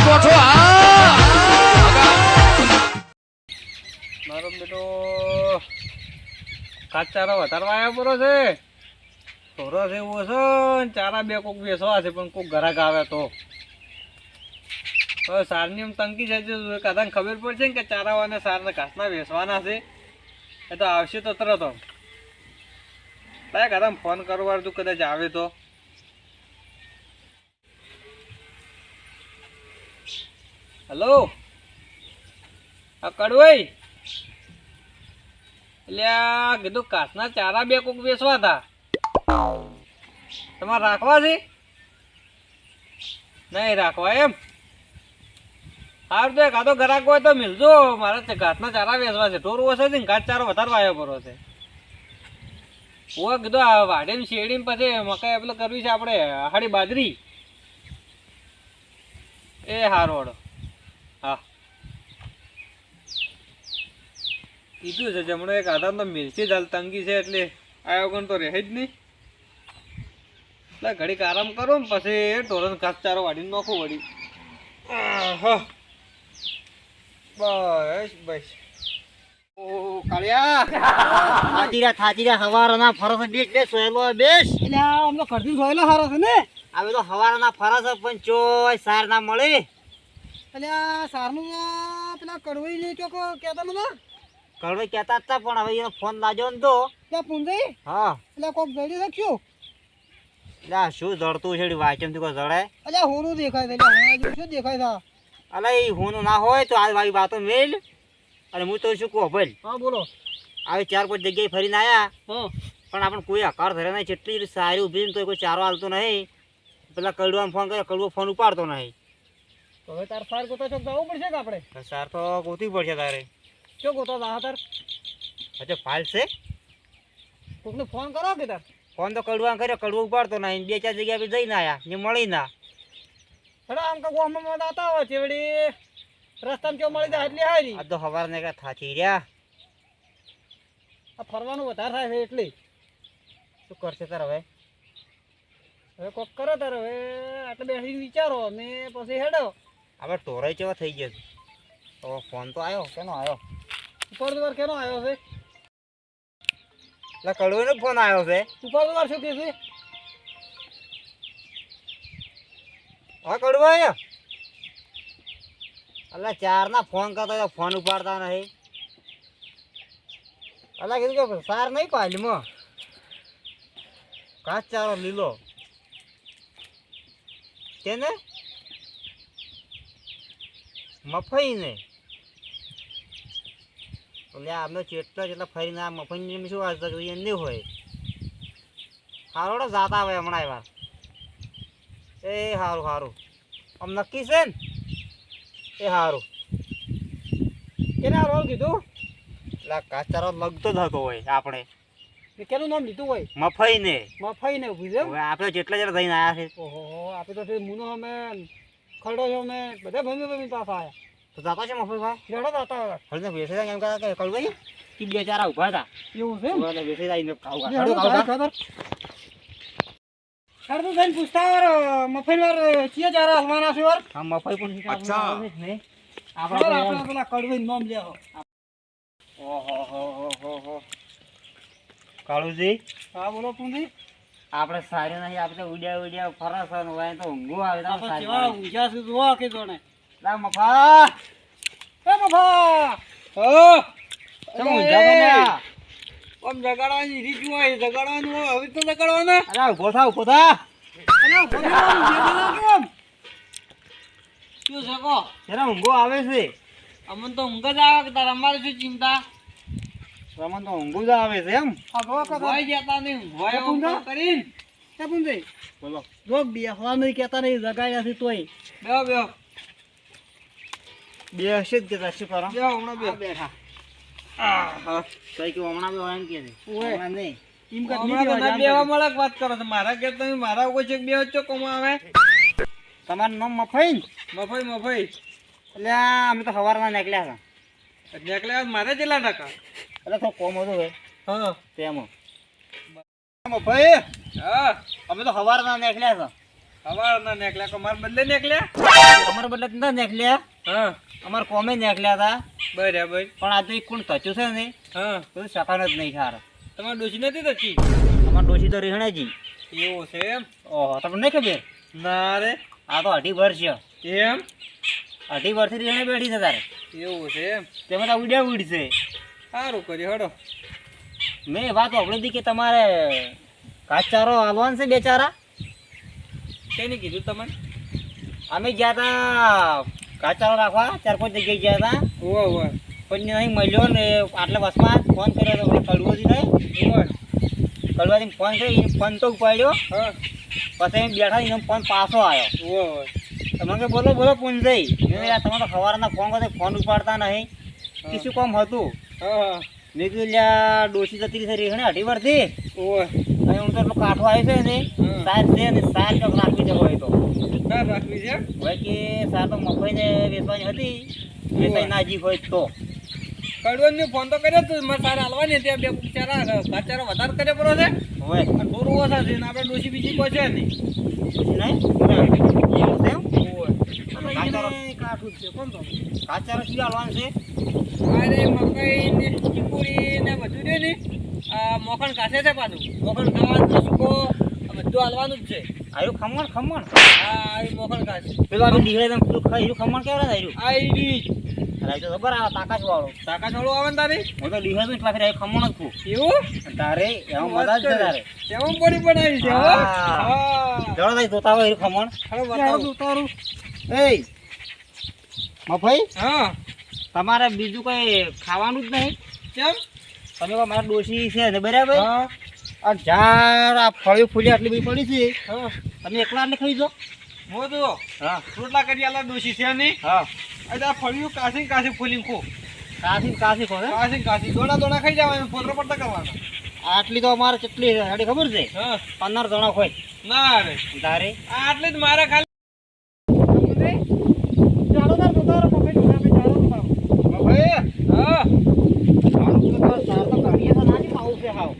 ગોઠો મારો બેટો કાચારો વધારવા આવ્યો પરો છે થોડો છે એવો છે ને ચારા બે કોક બેસવા છે પણ કોક ઘરાક આવે તો સારની એમ તંગી છે કદાચ ખબર પડશે ને કે ચારાવાને સારને ઘાસના બેસવાના છે એ તો આવશે તો તરત ભાઈ કદાચ ફોન કરવા તું કદાચ આવે તો હેલો આ કડવાઈ એટલે આ કીધું કાચના ચારા બે કોક બેસવા હતા તમારે રાખવા છે નહીં રાખવા એમ સારું તો કાં તો ગ્રાહક હોય તો મિલજો મારે ઘાસના ચારા બેસવા છે ઢોર ઓછો છે ને ઘાસ ચારો વધારવા આવ્યો પરો છે હું કીધું આ વાડીને શેરડીને પછી મકાઈ પેલો કરવી છે આપણે આહાડી બાજરી એ હારો હડો હા કીધું છે જમણો એક આધાર તો મિલશે જ હાલ તંગી છે એટલે આવ્યો કોણ તો રહે જ નહીં એટલે ઘડીક આરામ કરો ને પછી ઢોરણ ઘાસ ચારો વાળીને નોખું વળી બસ બસ ઓ કાળિયા થાચીરા હવારના ફરસ બેસ બેસ સોયલો બેસ એટલે આમ તો કરતી સોયલો હારો છે ને હવે તો હવારના ફરસ પણ ચોય સાર ના મળે એટલે સારનું પેલા કડવાઈ નહીં ચોકો કહેતા નતા કડવે કહેતા હતા પણ હવે એનો ફોન લાગ્યો ને તો ત્યાં પૂંજાઈ હા એટલે કોક જડી રાખ્યું એટલે શું જડતું છે વાંચમ થી કોઈ જડે એટલે હોનું દેખાય છે શું દેખાય છે અલે એ હોનું ના હોય તો આ મારી વાતો મેલ અને હું તો શું કહું ભાઈ હા બોલો આવી 4-5 જગ્યાએ ફરીને આવ્યા હા પણ આપણે કોઈ આકાર ધરે નહીં જેટલી સારી ઊભી ને તો કોઈ ચારો હાલતો નહીં પેલા કડવાને ફોન કર્યો કડવો ફોન ઉપાડતો નહીં તો હવે તાર સાર ગોતા ચોક જવું પડશે કે આપણે સાર તો ગોતવી પડશે તારે શું ગોતા જા તાર હજુ ફાઇલ છે કોકને ફોન કરો કે તાર ફોન તો કડવાને કર્યો કડવો ઉપાડતો નહીં 2-4 જગ્યા પર જઈને આવ્યા ને મળી ના હેડો આમ કે ગોમાં દાતા હોય ચેવડી રસ્તામાં કેવું મળી જાય એટલી હારી આ તો હવારને કે થાચી રહ્યા આ ફરવાનું વધારે થાય છે એટલે શું કરશે તાર હવે હવે કોક કરો તાર હવે આટલે બેસીને વિચારો ને પછી હેડો આપણે ટોરાઈ કેવા થઈ ગયો તો ફોન તો આવ્યો કેનો આવ્યો ઉપર દ્વાર કેનો આવ્યો છે એટલે કડવાનો ફોન આવ્યો છે ઉપર દ્વાર શું કે છે હા કડવા આવ્યો અલા 4 ના ફોન કરતા ફોન ઉપાડતા નહીં અલા કીધું કે સાર નહીં પાલમાં ઘાસ ચારો લીલો તેને મફઈ ને એટલે આમને જેટલા ફરીને આ મફઈ શું વાંચતા જોઈએ નહીં હોય સારો જાતા હોય હમણાં એવા એ સારું સારું આમ નક્કી છે ને એ સારું કેને રોલ કીધું એટલે કાચારો લગતો જ હતો હોય આપણે કેનું નામ લીધું હોય મફઈ ને ઉભી છે હવે આપણે જેટલા જણા થઈને આવ્યા છે ઓહો આપણે તો મુનો અમે ખરડો છો અમે બધા ભમી પાછા આવ્યા તો જાતા છે મફઈ ભાઈ રેડો દાતા હોય હળને બેસે જાય એમ કહે કળવાઈ કે 2-4 ઉભા હતા એવું છે ઓલા બેસે જાય ખાવા ખબર સર તો જઈને પૂછતા વાર મફઈ વાર ચિયા ચારા હલવાના છે વાર હા મફઈ પણ અચ્છા. નહીં આપણે પેલા કડવી નામ લેવો ઓહો કાળુજી હા બોલો પૂંજી આપણે સારે નહીં આપણે ઉડ્યા ફરસ હોય તો ઊંઘું આવે તો આપણે કેવા ઊંઝા છે જોવા કે જોને લા મફા એ મફા તમે ઊંઝા તો ને આમ જગાડવાની રીત હોય જગાડવાનું હોય હવે તો જગાડવાના અરે ઉભો થા અને ભગવાન કેમ શું છે કો જરા ઊંઘો આવે છે અમન તો ઊંઘ જ આવે કે તાર અમારે શું ચિંતા રમણ તો ઊંઘું જ આવે છે એમ ભોય જતા નહીં ભોય ઊંઘ કરીને એ પૂંજી બોલો લોક બેસવાનું કહેતા નહીં જગાડ્યા છે તોય બેહો બેહો બે હશે જ કે શું કરો બેહો હમણાં બેહો બેઠા કઈ કે હમણાં બે એમ કે ઓય. હમણાં નહીં એમ કર નહીં બેવા મળક વાત કરો છો મારા કે તમે મારા કોઈ છે બેહો છો કોમ આવે તમારું નામ મફઈ ને મફઈ એટલે અમે તો સવારના નીકળ્યા હતા નેકલે મારે કેટલા ટકા એટલે તો કોમ હતું હવે હા તેમાં મફઈ હા અમે તો સવારના નીકળ્યા હતા હવારના નેકલ્યા કમાર બદલે નેકલ્યા અમારા બદલે ના નીકળ્યા, હા અમારે કોમે નીકળ્યા હતા, બરાબર પણ આ તો એક કોણ થયું છે ને હા બધું સકાન જ નહીં સારા. તમારે ડોશી નથી થતી અમારે ડોશી તો રીહણાજી. એવું છે એમ ઓહો, તમને નહીં ખબર? ના રે આ તો 2.5 વર્ષ છે, એમ 2.5 વર્ષથી રીહણે બેઠી છે તારે. એવું છે એમ તેમાં તો ઉડ્યા ઉડશે. સારું કર્યું હડો મેં વાત સાંભળી હતી કે તમારે ઘાસચારો આલવાનો છે 2 ચારા. તેને કીધું તમને અમે ગયા હતા ઘાસચારો રાખવા, 4-5 જગ્યાએ ગયા હતા, ઓવા ઓવા પણ નહીં મળ્યો ને. આટલા બસમાં ફોન કર્યો તો કડવાથી નહીં, ઓવા કડવાથી ફોન કર્યો, એને ફોન તો ઉપાડ્યો, હા પછી એમ બેઠા એનો ફોન પાછો આવ્યો. ઓવા તમે કે બોલો બોલો પૂંજાઈ, તમે તો સવારના ફોન કરતા ફોન ઉપાડતા નહીં, કે શું કામ હતું? હા મેં કીધું લ્યા ડોશી જતી રહી રીહણે 2.5 વર્ષથી, ઓવા અને હું તો એટલો કાઠો આવ્યો છે ને સાર છે ને સાર ચોક રાખવી દેવો હોય તો ના રાખવી છે હોય કે સાર તો મફઈને વેચવાની હતી, વેચાઈ ના જી હોય તો. કડવનને ફોન તો કર્યો તું મારે સારા હાલવાની ત્યાં બે ચારા ઘાચારો વધારે કરે પડો છે હોય અને થોડું ઓછા છે ને આપણે ડોશી બીજી કોઈ છે નહીં નહીં એવું છે એમ? ઓવા ઘાસચારો કાઠું જ છે કોણ તો ઘાસચારો શું હાલવાનું છે? અરે મકાઈ ને ચીકુડી ને બધું છે ને આ મોખણ કાસે છે પાછું મોખણ ખાવાનું સુકો બધું હાલવાનું જ છે આયુ ખમણ ખમણ આ મોખણ કાસે પેલું આપણે દીકરે તમે પેલું ખાઈ ખમણ કેવડા આયુ? આઈડી અરે તો ખબર આવે તાકાત વાળો. તાકા થોડું આવે ને તારી હું તો દીકરા તો પાછી ખમણ જ છું એવું તારે એમાં મજા જ છે તારે. કેવું પડી બનાવી છે હો હા. હા ચલો ભાઈ જોતા હોય એનું ખમણ. હવે બતાવું તારું એ મફઈ, હા તમારે બીજું કઈ ખાવાનું જ નહીં? કેમ તમે કહો મારા ડોશી છે ને બરાબર, હા આ ઝાડ આ ફળ્યું ફૂલી આટલી બધી પડી છે, હા તમે એકલા એટલે ખાઈ જો. મો તો હા રોટલા કરી આલા ડોશી છે નહીં હા એટલે આ ફળિયું કાસી કાસી ફૂલી ખો કાશી કાશી ખો ને. કાસી કાસી દોણા દોણા ખાઈ જવાનું ફોતરો પડતા કરવાના આટલી તો અમારે કેટલી છે ખબર છે? હા 15 જણા હોય ના રે તારે. આટલે જ મારા ખાલી ચાલો તાર જોતા રહો મફઈ જોતા ચાલો મફઈ. હા ચાર તો કાઢીએ તો નાની પાઉં છે હાવ.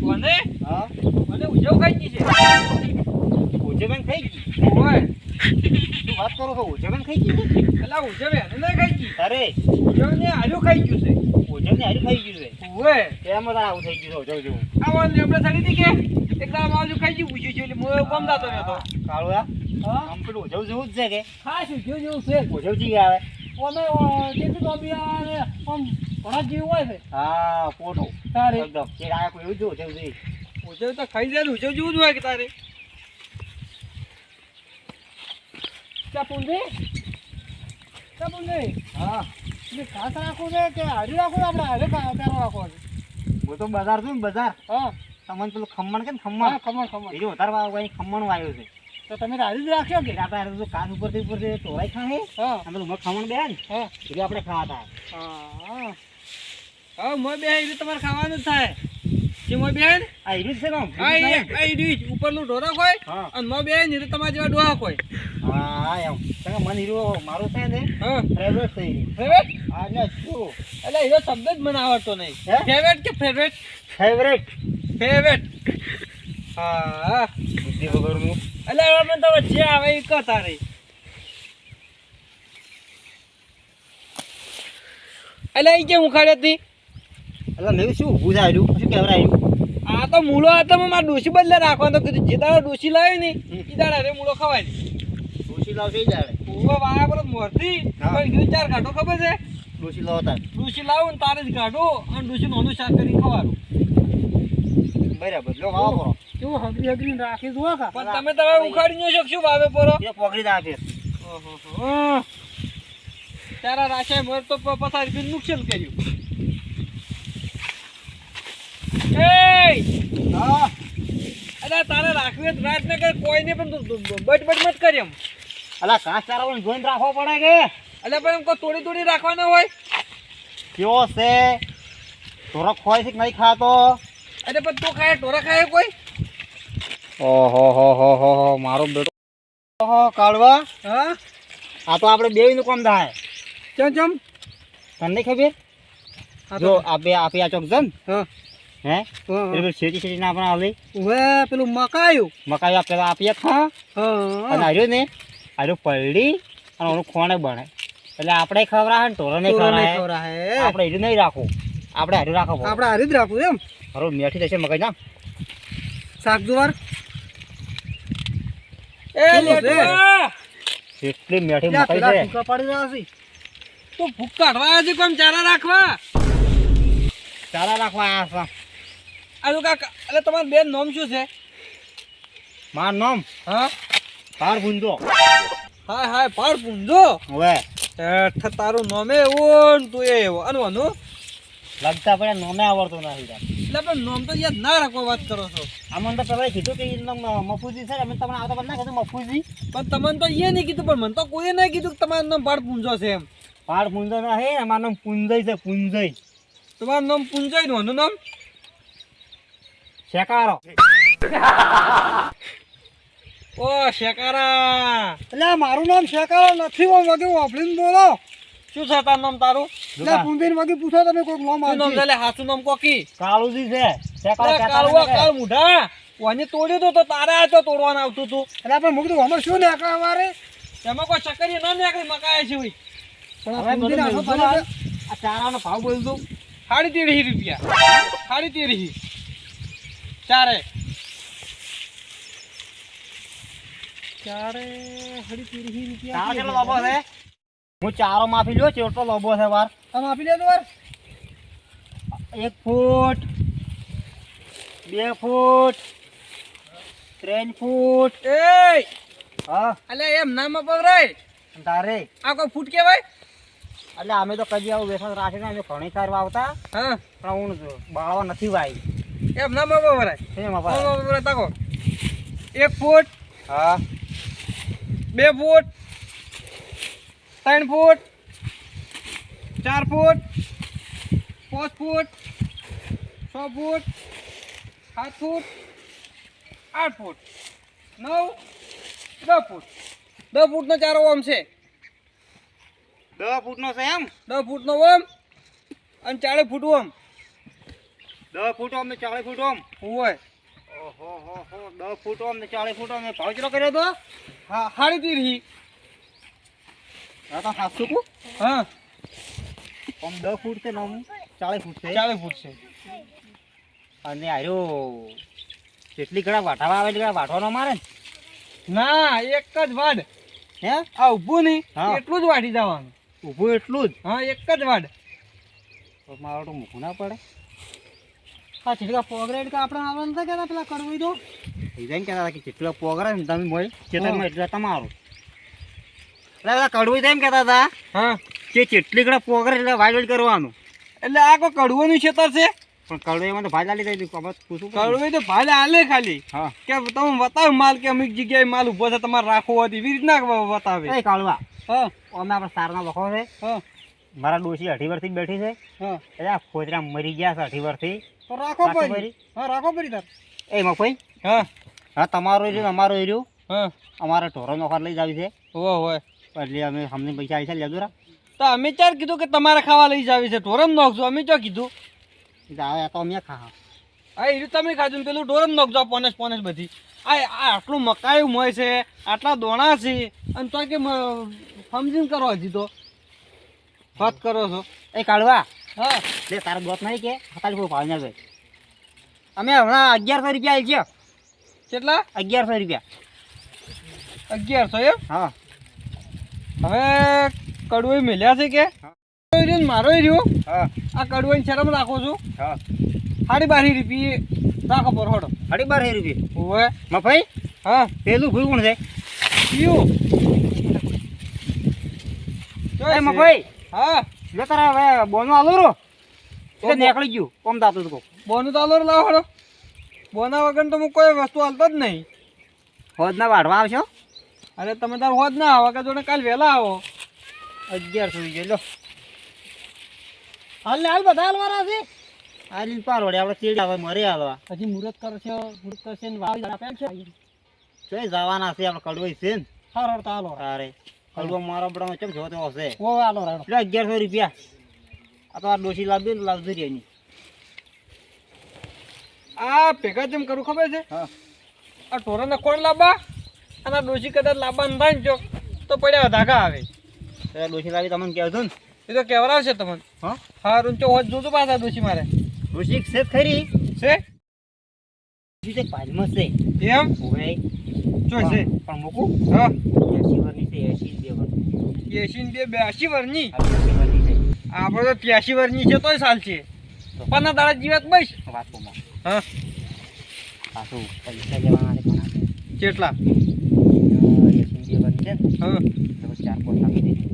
કોને હા મને ઉજવ ખાઈ ગઈ છે ઉજવન ખાઈ ગઈ? ઓય શું વાત કરો છો? ઉજવન ખાઈ ગઈ છે? એલા ઉજવ એને ના ખાઈ ગઈ અરે ઉજવ ને આલ્યું ખાઈ ગયું છે ઉજવને હારી ખાઈ ગયું છે. ઓય એમ જ આવું થઈ ગયું છે ઉજવ જેવું. આમાં આપણે સડી હતી કે એક દાડો માવજુ ખાઈ ગયું પૂછ્યું છે એટલે મોય કોમ દાતો નતો કાળુઆ હા આમ પેલું ઉજવ જેવું જ છે કે ખાસ ઉજવ જેવું છે ઉજવજી આવે? ઓમે જેટલું તો બી આમ ઘણા જેવું હોય છે હા પોટો તારે એકદમ કે આ કોઈ એવું જ ઉજવ છે. ઉજવ તો ખાઈ જાય ઉજવ જેવું જ હોય કે તારે ચા પૂંજે હા એટલે ઘાસ રાખવું છે કે હારી રાખવું આપણે હારે ચારો રાખવો છે હું તો બજાર છું ને બજાર. હા તમને પેલું ખમણ કે ને હા ખમણ ખમણ બીજું વધારે વાળું ખમણ વાવ્યું છે. તો તમે હારી જ રાખ્યો કે આપણે તો કાચ ઉપરથી તોરાઈ ખાય હા અને પેલું ખમણ બે ને હા એટલે આપણે ખાવા હા હા મોય બે એ તમારે ખાવાનું જ થાય જે મોય બે ને આ હીરું જ છે કામ? આ રીચ ઉપરનું ઢોરક હોય હા અને મોય બે ને તમારા જેવા ડોહાક હોય હા એમ કારણ કે મને હીરો મારું છે ને હા ફેવરેટ છે હીરો. ફેવરેટ આ ને શું એટલે એવો શબ્દ જ મને આવડતો નહીં હે? ફેવરેટ કે ફેવરેટ ફેવરેટ ફેવરેટ હા બુદ્ધિ વગરનું. એટલે હવે મને તો જે આવે એ કહો તારે એટલે એ કેમ ઉખાડી હતી એટલે મેં શું ઊભું છે આયરું? શું કહેવરાયું? આ તો મૂળો હતો મેં મારા ડોશી બદલે રાખવાનો કીધું જે દાડો ડોશી લાવી ને એ દાડા રે મૂળો ખવાય ને ડોશી લાવશે ઈ જાણે. ઉભો વાયા પર મોરથી હા. પણ કીધું ચાર કાઢો ખબર છે ડોશી લાવતા ડોશી લાવું ને તારે જ કાઢો અને ડોશી નોનું શાક કરી ખવાનું બરાબર લો ખાવા પરો. કેવું હગરી હગરી રાખી દો પણ તમે તમે ઉખાડી ન શકશું વાવે પરો એ પકડી દા ફેર. તારા રાશે મોર તો પસાર કરી નુકસાન કર્યું એ હા અરે તારે રાખવી જ રાત ને કઈ કોઈ નહીં પણ તું બટ બટ મત કરી એમ અલા કાચ ચારાઓને જોઈને રાખવો પડે કે એટલે પણ એમ કોઈ તોડી તોડી રાખવાનો હોય કેવો છે થોડોક ખોય છે કે નહીં ખાતો? એટલે પણ તું ખાય ઢોરા ખાય કોઈ ઓહો હો મારો બેટો ઓહો કાળવા હા આ તો આપણે બેયનું કામ થાય. ચમ ચમ તને નહીં ખબર? જો આપે આ ચોક જન હા હે હા પેલું શેરી ના પણ આવે હવે પેલું મકાયું મકાઈ પેલા આપીએ ખા હા અને હાર્યું ને હાર્યું પલડી અને ઓનું ખોણે બને એટલે આપણે ખવડાવે ને ઢોરોને ખવડાવે આપણે એનું નહીં રાખવું આપણે હાર્યું રાખો આપણે હારી જ રાખવું એમ બરોબર મેઠી થશે મકાઈ ના શાક જુવાર એ એટલી મેઠી મકાઈ છે ભૂકા પાડી રહ્યા છે તો ભૂખ કાઢવા છે કોમ ચારા રાખવા ચાલા રાખવા આવ્યા છે આલુ કાકા એટલે તમારું બેન નામ શું છે મારું નામ હા પાર ગુંજો હાય હાય પાડ પૂંજો હવે હેઠ તારું નામે એવું ને તું એ એવો અનવાનું લગતા પડે નોમે આવડતું નથી એટલે પણ નામ તો યાદ ના રાખો વાત કરો છો આમાં તો પેલા કીધું કે એનું નામ મફુજી છે અમે તમને આવતા પણ ના કીધું મફુજી પણ તમને તો એ નહીં કીધું પણ મને તો કોઈએ નહીં કીધું કે તમારું નામ પાડ પૂંજો છે એમ પાડ પુંજો ના હે અમારું નામ પુંજય છે પુંજય તમારું નામ પૂંજાય નું આનું નામ શેકારો ઓ શેકારા એટલે મારું નામ શેકારો નથી ઓમ વગે વાપરીને બોલો શું છે તારું નામ તારું એટલે પૂંજીને વગે પૂછો તમે કોઈક નામ શું નામ આપજો છે લે હાચું નામ કોકી કાળુજી છે શેકારો અરે શેકારો કાળુઆ કાળ મુઢા ઓને તોડ્યું તો તારે આ તો તોડવાનું આવતું તું એટલે આપણે મૂકતું અમારે શું ને આખા અમારે એમાં કોઈ ચક્કરી ના નીકળી મકાય છે હોય પણ હવે આ પૂંજીને આખો બધું પાડે આ ચારાનો ભાવ બોલ દઉં 13.5 રૂપિયા 13.5 ચારે ચારે 13.5 રૂપિયા ચારો કેટલો લોબો છે હું ચારો માફી લ્યો ચેટલો લોબો છે વાર આમ આપી લે તો વાર 1 ફૂટ 2 ફૂટ 3 ફૂટ એ હા અલે એમ નામ પકડાય તારે આ કોઈ ફૂટ કહેવાય એટલે અમે તો કદી આવું વ્યસન રાખીને અમે ઘણી સાર વાવતા હા પણ હું બાળવા નથી વાવી એમ નામ પકડાય એમ આપણે તાકો 1 ફૂટ હા 2 ફૂટ 3 ફૂટ 4 ફૂટ 5 ફૂટ 6 ફૂટ 7 ફૂટ 8 ફૂટ 9 10 ફૂટ 10 ફૂટનો ચારો ઓમ છે 10 ફૂટનો છે એમ 10 ફૂટનો ઓમ અને 40 ફૂટ ઓમ 10 ફૂટ ઓમ ને 40 ફૂટ ઓમ હોય ઓહો હો હો 10 ફૂટ ઓમ ને 40 ફૂટ ઓમ ને ભાવ કેટલો કર્યો તો હા 13.5 હા તો 700 કુ હા ઓમ 10 ફૂટ છે ને ઓમ 40 ફૂટ છે 40 ફૂટ છે અને આર્યો કેટલી ઘણા વાટાવા આવે એટલે વાટવાનો મારે ને ના એક જ વાડ હે આ ઊભું નહીં હા. એટલું જ વાટી જવાનું ઊભું એટલું જ હા એક જ વાડ તો મારો તો મૂકવું ના પડે આ છીડકા પોગરેડ કે આપણે આવવાનું હતા કે પેલા કડવી દો એ જેમ કહેતા હતા કે જેટલો પોગરે ને તમે મોય ખેતરમાં એટલે તમારું એટલે બધા કડવું તેમ કહેતા હતા હા કે જેટલી ઘણા પોગરે એટલે વાઇડ કરવાનું એટલે આ કોઈ કડવાનું ખેતર છે પણ કડવું એમાં તો ભાજ આલી દઈ ખબર પૂછું કડવું તો ભાલે હાલે ખાલી હા કે તમે બતાવો માલ કે અમુક જગ્યાએ માલ ઉભો છે તમારે રાખવો હોય એવી રીતના બતાવે એ કાળવા હા અમે આપણે સારના વખો છે હા મારા ડોશી 18 વર્ષથી જ બેઠી છે હા એટલે આ ખોતરા મરી ગયા છે 18 વર્ષથી તો રાખો રાખો પડી પડી. હા રાખો પડી તાર એ મફઈ હા હા તમારું એર્યું અમારું એર્યું હા અમારે ઢોરો નોખર લઈ જાવી છે હોય એટલે અમે અમને પૈસા આવી છે લેજોરા તો અમે ચાર કીધું કે તમારે ખાવા લઈ જાવી છે ઢોરમ નોખજો અમે ચો કીધું આ તો અમે ખા હા એ તમે ખાધું ને પેલું ઢોરમ નોખજો પોનેસ પોનેસ બધી આ આટલું મકાયું હોય છે આટલા દોણા છે અને તો કે સમજીને કરો હજી તો વાત કરો છો એ કાળવા હા લે તારા ગોત નહીં કે 47 ભાવ ના ભાઈ અમે હમણાં 1100 રૂપિયા આવી ગયા કેટલા 1100 રૂપિયા 1100 એમ હા હવે કડવું મેલ્યા છે કે રહ્યો ને મારો રહ્યો હા આ કડવાની શરમ રાખો છું હા 12.5 રૂપિયે રાખો પર હડો 12.5 રૂપિયા હોય મફઈ હા પેલું ભૂલ કોણ છે પીયું એ મફઈ હા લે તારા હવે બોનો આલો રો એટલે નીકળી ગયું કોમ દાતું તું બોનું તો આલો લાવો હડો બોના વગર તો હું કોઈ વસ્તુ હાલતો જ નહીં હોદ ના વાઢવા આવશો અરે તમે તાર હોત ના આવો કે જોડે કાલ વહેલા આવો 1100 રૂપિયા લો હાલ ને હાલ બધા હાલવાના છે આ લીન પાર વડે આપણે ચીડી આવે મરે આલવા હજી મુહૂર્ત કરશે ને વાવી આપેલ છે જોઈ જવાના છે આપણે કડવાઈ છે ને હારો તો હાલો અરે કડવા મારા બડામાં ચમ જોતો હશે ઓ હાલો રાડો એટલે 1100 રૂપિયા આ તો આ ડોશી લાવજો ને લાવજો રે એની આ ભેગા જેમ કરું ખબર છે હા આ ઢોરાને કોણ લાવવા અને આ ડોશી કદાચ લાવવાનું થાય ને જો તો પડ્યા ધાગા આવે તો ડોશી લાવી તમને કહેજો ને એ તો કેવરાવશે તમને હા હારું ચો હોજ જોજો પાછા ડોશી મારે ડોશી છે ખરી છે ડોશી તે પાલમાં છે એમ ઓવે ચો છે પણ મૂકું હા 80 વર્ષની છે 80 82 82 છે વર્ષની આપણે તો 83 વર્ષની છે તોય સાલ છે પણ દાડા જીવત બસ વાત કોમાં હા પાછું પૈસા લેવાના છે ઘણા છે કેટલા 80 વર્ષની છે ને હા તો 4 આપી દેજો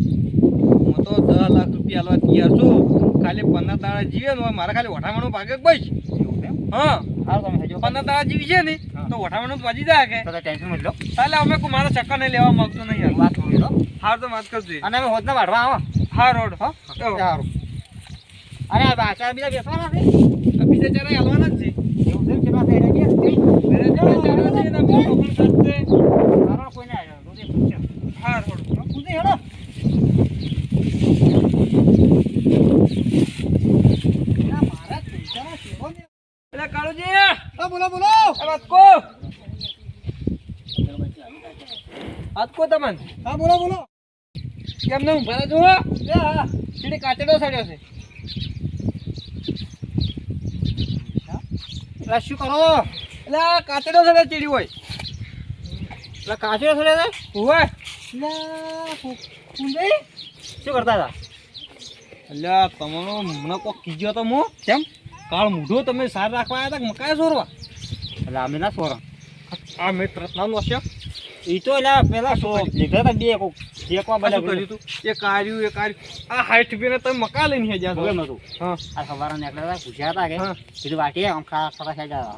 હું તો 10 લાખ રૂપિયા આલવા તૈયાર છું ખાલી 15 દાડા જીવે ને મારે ખાલી વઠામણું ભાગે બસ એવું છે હા હારું તમે હજો 15 દાડા જીવી છે ને તો વઠામણું વાજી જાય કે તો ટેન્શન મત લો તાલે અમે કોઈ મારા ચક્કર નહીં લેવા માંગતો નહીં યાર વાત કરી લો હાર તો વાત કરજો અને અમે હોદના વાળવા આવો હા રોડ હા સારું અરે આ બાચા બીજા બેસવાના છે બીજા ચારે હાલવાના જ છે એવું છે કેટલા થઈ રહ્યા છે મેરે ચારે છે ને બીજો પણ કરશે સારો કોઈ ના આવ્યો રોજે પૂછો હા રોડ પૂછે હેડો મારા પૈસાના સેવો ને એટલે કાળુજી હા બોલો બોલો હાથકો હાથકો તમને હા બોલો બોલો કેમ ને હું ભરા જો હા સીડી કાચડો સડ્યો છે એટલે શું કરો એટલે આ કાચડો સડ્યો ચીડી હોય એટલે કાચો થડે છે હોય કુંજઈ શું કરતા હતા એટલે તમારો હમણાં કોક કીધો તો મો કેમ કાળ મૂઢો તમે સાર રાખવા આવ્યા હતા કે મકાય સોરવા એટલે અમે ના સોરા આ મેં રત્નાનું હશે એ તો એટલે પેલા લીધા હતા બે કોક શેકવા શું બધા કર્યું તું એ કાર્યું આ 60 રૂપિયાને તમે મકા લઈને હે હવે જ્યાં નતું હા આ સવારે નીકળ્યા હતા પૂછ્યા હતા કે હા. કીધું વાટીએ આમ ખાતા થઈ જાય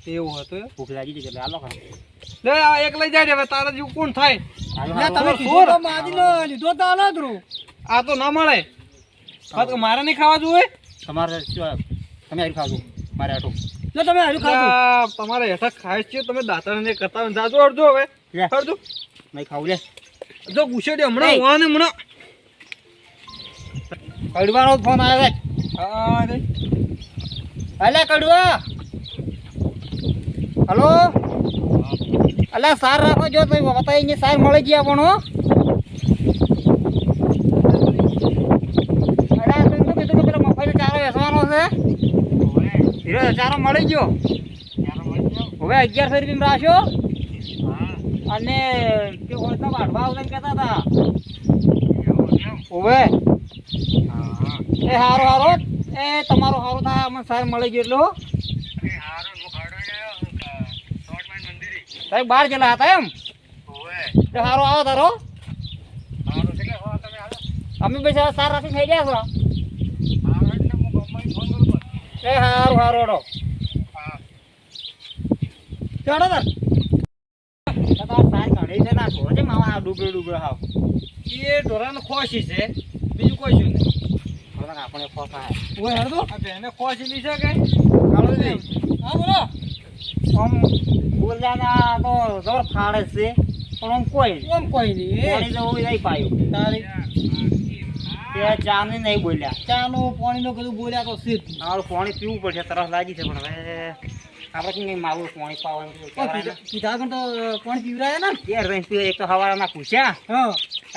એવું હતું એ? ભૂખ લાગી હતી એટલે આલો ખરા લે આ એક લઈ જાય હવે તારા જેવું કોણ થાય ના તમે કીધું તો માજીનો લીધો તો આલો જ રૂ આ તો ના મળે હા તો મારે નહીં ખાવા જોઈએ તમારે શું તમે હારી ખાધું મારે આટું જો તમે હારું ખાધું તમારે હેઠા ખાય છે તમે દાંતણ કરતા હોય. જાજો અડજો હવે લે અડજો નહીં ખાવું લે જો ગુસેડી હમણાં નહીં. વાને હમણાં કડવાનો ફોન આવ્યો છે હા રે અલે કડવા હલો અલે સાર રાખો જો તમે બતાવી સાર મળી ગયા પણ હો અરે તું તો કીધું કે પેલા મફાઈનો ચારો વેચવાનો છે હીરો ચારો મળી ગયો હવે 1100 રૂપિયા રાખ્યો અને તે હોળના વાઢવા આવતા કહેતા હતા હવે એ હારો હારો એ તમારો હારો થાય અમને સાર મળી ગયો એટલે હો સાહેબ બહાર ગયેલા હતા એમ એ હારો આવો તારો અમે પછી સાર રાખી થઈ ગયા છો એ હારું હારો હેડો ચડો તાર સાર કાઢી છે નાખો છે માવા ડૂબે ડૂબે હાવ એ ઢોરાનો ખોશી છે બીજું કોઈ શું નહીં હવે આપણે ફોફા ઓય હરદો આ બેને ખોશી છે કે કાળુજી હા બોલો આમ બોલ્યાના તો જોર ફાડે છે પણ આમ કોઈ નહીં. ઓમ કોઈ નહીં પાણી જવું નહીં પાયું તારી તે ચાને નહીં બોલ્યા ચાનું પાણીનું કીધું બોલ્યા તો સીધ મારું પાણી પીવું પડશે તરફ લાગી છે પણ હવે આપણે કઈ માવું પાણી પાવાનું કીધા પણ તો પાણી પીવરાય ને યાર રહીને પીવે એક તો હવાના પૂછ્યા હા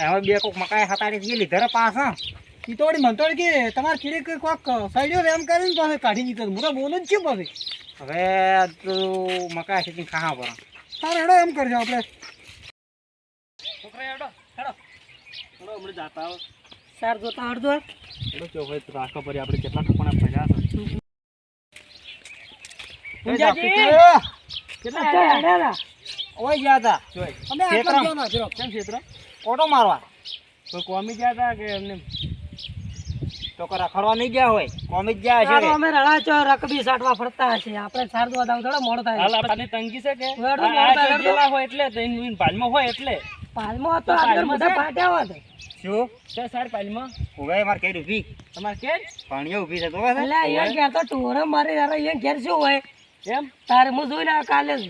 હવે બે કોક મકાઈ હતાડી ગઈ લીધા પાછા ઈ તો વળી મનતો વળી કે તમારે કીડી કોક સળ્યો એમ કરીને પાસે કાઢી દીધો મોટા બોલું જ છે પછી હવે તો મકાઈ છે ખાવા પર તારે હેડો એમ કરજો આપણે છોકરા હેડો હેડો હેડો હમણાં જાતા આવો સાર જોતા હડજો હેડો જો હોય તો રાખવા પડી આપણે કેટલા ટપણા ભર્યા છે કેટલા ઓય ગયા હતા જોઈ અમે આટલા ગયો ના જરો કેમ ક્ષેત્ર ઓટો મારવા તો કોમી ગયા હતા કે એમને તો રખડવા નહીં ગયા હોય કોમી જ ગયા સારું છે અમે રળા ચો રકબી સાટવા ફરતા હશે આપણે સાર દો દાવ થોડા મોડો થાય હાલ આપણી તંગી છે કે હેડો, આ હેડો, આ હેડો. જેલા હોય એટલે તો ઇન પાલમાં હોય એટલે પાલમાં તો આગળ બધા પાટ્યા હોત શું છે સાર પાલમાં ઉભે માર કઈ ઊભી તમારે કે પાણીએ ઊભી છે તો બસ એટલે અહીંયા ઘેર તો ટોરે મારી યાર અહીંયા ઘેર શું હોય એમ તારે હું જોઈને આવ્યો કાલે જ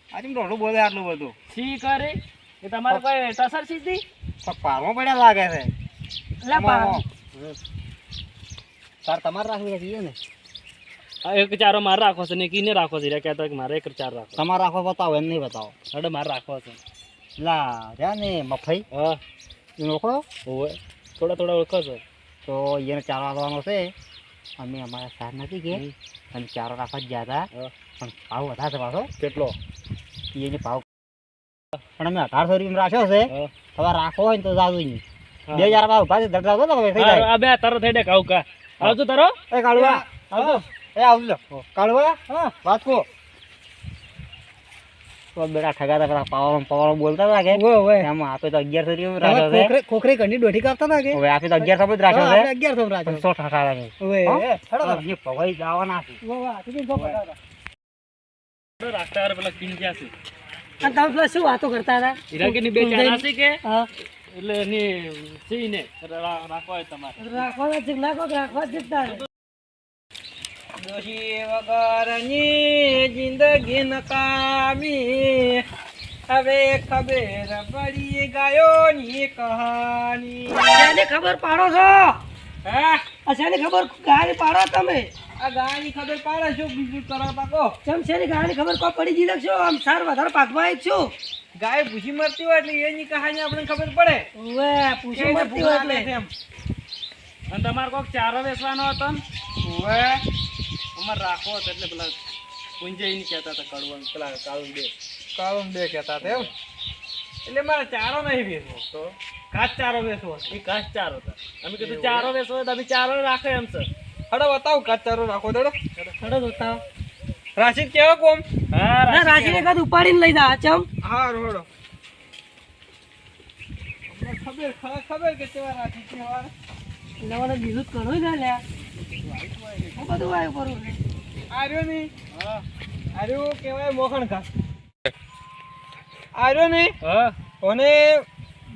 આજે રોડું બોલે આટલું બધું સી કરે એ તમારે કોઈ ટસર સીધી પણ પારમાં પડ્યા લાગે છે એટલે આમાં. તાર તમારે રાખવી છે ને આ એક ચારો મારે રાખવો છે ને કીને રાખવો છે એટલે કહેતા કે મારે એક ચાર રાખવો તમારે રાખો બતાવો એમ નહીં બતાવો હડે મારે રાખવો છે લા રહ્યા ને મફઈ હા એ ઓળખો હોવે થોડા થોડા ઓળખો છો તો એને ચારો રાખવાનો છે અમે અમારા સાર નથી કે અને ચારો રાખવા જ ગયા હતા હા. પણ ભાવ વધારે છે પાછો કેટલો એને ભાવ પણ અમે 1800 રૂપિયા રાખ્યો છે હા. હવે રાખવો હોય ને તો જાજુ નહીં હા. 2000 ભાવ ઉભા છે ધડધા તો તમે થઈ જાય આ બે તારો થઈ દે કાઉ કા આવજો તારો એ કાળુઆ આવજો એ આવજો કાળુઆ હા વાત કો તો બેટા ઠગાતા પેલા પાવર બોલતા હતા કે એમાં આપે તો 1100 રૂપિયા રાખ્યો છે ખોખરી ઘરની દોઢી કાપતા હતા કે હવે આપે તો 1100 જ રાખ્યો છે 1100 રાખ્યો 100 ઠાઠા છે ઓવે હેડો જે પવાઈ જવાના છે વાહ તું તો પકડાતા રાખતા હારે પેલા કિન ગયા છે અને તમે પેલા શું વાતો કરતા હતા ઈરાકીની બે ચાર છે કે હા એટલે એની સીને રાખવા હોય તમારે રાખવાના છે ના કોક રાખવા જ તારે દોષી વગરની જિંદગી નકામી હવે ખબર પડી ગાયોની કહાની શેની ખબર પાડો છો હા આ શેની ખબર ગાડી પાડો તમે આ ગાયની ખબર પાડે શું બીજું કરો પાકો ચમ શેની ગાડી ખબર કોઈ પડી જી છો આમ સાર વધારે પાકવા આવી છું ગાય ભૂસી મરતી હોય એટલે એની કહાની આપણને ખબર પડે ઓવે પૂછો એને મતતી હોય ભૂખ લાગે એટલે છે એમ. અને તમારે કોઈક ચારો વેચવાનો હતો ને ઓવે. અમારે રાખવો હતો એટલે પેલા પુંજાઈ ની કહેતા હતા કડવાનું પેલા કાળું બે કાળું બે કહેતા હતા એમ એટલે મારે ચારો નહીં વેચવો તો ઘાસ ચારો વેચવો છે. એ ઘાસ ચારો હતા અમે કીધું ચારો વેચવો હોય તો અમે ચારો રાખે એમ છે હડો બતાવો ઘાસ ચારો રાખો દેડો હડો જોતા રાશિદ કેવો કોમ હા ના રાશી ને કદ ઉપાડીને લઈ જા ચમ હા રોડો ખબર ખબર કે કેવા રાશિદ કેવા નવાને બીજું જ કરો ને લ્યા હું બધું આવ્યું કરું ને આર્યો નહીં આર્યો કેવાય મોખણ ઘાસ આર્યો નહીં હા અને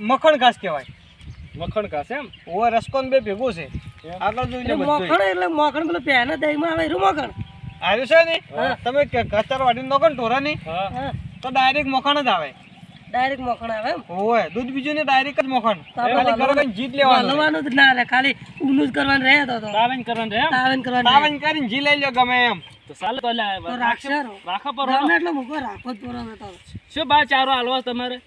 મખણ ઘાસ કહેવાય મખણ ઘાસ એમ ઓ રસકોન બે ભેગું છે આગળ જોઈ લે એટલે બધું મોખણ એટલે મોખણ પેલો પહેના દહીંમાં આવે એરું મોખણ આર્યો છે ને તમે ઘાસ ચારો વાટીને નોખો ને ઢોરા નહીં હા હા તો ડાયરેક્ટ મખણ જ આવે ડાયરેક્ટ મોખણ આવે એમ ઓય દૂધ બીજું ને ડાયરેક્ટ જ મખણ તો આપણે ખાલી ઘરે કઈ જીત લેવાનું હલવાનું જ ના રે ખાલી ઊનું જ કરવાનું રહે તો તાવેન કરવાનું છે એમ તાવેન કરવાનું રહે. તાવન કરીને જી લઈ લો ગમે એમ તો ચાલે તો લે તો રાખશે રો. રાખો પર ગમે એટલો મૂકો રાખો જ પૂરો તો શું ભાવ ચારો હાલવા છે તમારે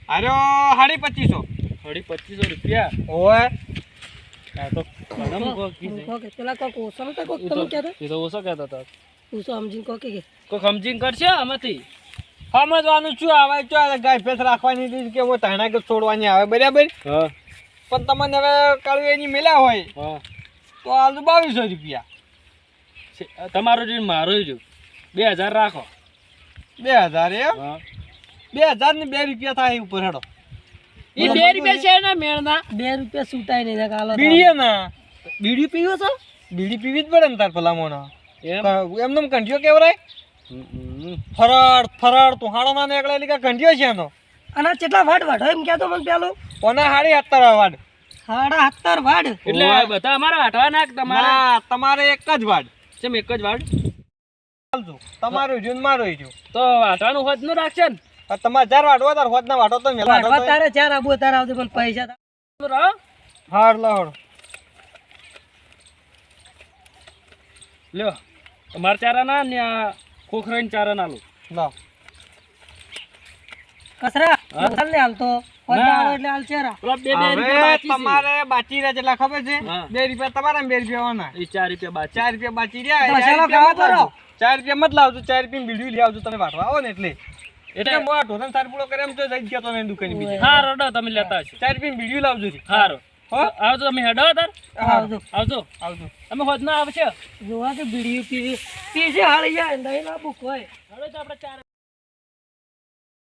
આર્યો 2550 થોડી 2500 રૂપિયા ઓય હા તો ઘણા મૂકો કીધે મૂકો કે પેલા કોક ઓછો નતો કોક તમે કહેતો એ તો ઓછો કહેતા હતા ઓછો સમજીને કોક કે કોઈ સમજીને કરશે આમાંથી સમજવાનું શું આવે ચો ગાય ભેંસ રાખવાની રીત કે હું તાણા કે છોડવાની આવે બરાબર હા પણ તમને હવે કાળું એની મેલ્યા હોય હા તો હાલ તો 2200 રૂપિયા તમારો જો મારો જો 2000 રાખો 2000 એમ હા 2000 ને 2 રૂપિયા થાય ઉપર હેડો એ 2 રૂપિયા છે ને મેળના 2 રૂપિયા છૂટાય નહીં કાલો બીડીએ ના બીડી પીવો છો બીડી પીવી જ પડે ને તાર ભલામણો એમ એમને કંઠિયો કેવરાય ફરાડ ફરાડ તું હાડો ના નીકળે એટલે કે કંઠિયો છે એનો અને કેટલા વાડ વાઢો એમ કહેતો મને પેલો કોના હાડી 17 વાડ 17.5 વાડ એટલે બધા અમારા હાટવા નાખ તમારા ના તમારે એક જ વાડ કેમ એક જ વાડ ચાલજો તમારું જૂન મારું જો તો હાટવાનું હોત નું રાખશે ને તમારે 4 વાડ હોય તાર હોદ ના વાટો તો મેલા વાઢવા તારે ચાર આબુ તારે આવજો પણ પૈસા રહો હાડ લાવડ લ્યો તમારા ચારા ના ને આ ખોખરાઈને ચારા ના લો લાવ કસરા ચાલ ને હાલતો ના. આવે એટલે હાલ ચેરા પેલા બે બે હવે રૂપિયા બાકી છે. તમારે બાચી રહ્યા જેટલા ખબર છે હા. 2 રૂપિયા તમારા 2 રૂપિયા ઓના એ 4 રૂપિયા બાકી 4 રૂપિયા બાચી રહ્યા મસાલો 4 રૂપિયા ખાવા મત લાવજો 4 રૂપિયા મત લાવજો 4 રૂપિયા બીડી લઈ આવજો તમે વાટવા આવો ને એટલે એટલે મોટા ઢોરણ સાર પૂરો કરે એમ તો જઈ ગયા તો ને દુકાને બીજી હા રડો તમે લેતા હશો 4 રૂપિયા બીડી લાવજો જી. હારો હો? આવજો તમે હેડો તાર આવજો આવજો આવજો અમે હોદ ના આવશે જોવા કે બીડી પીવી પીશે હાળી જાય નહીં લાબુ કોઈ હેડો તો આપણે ચાર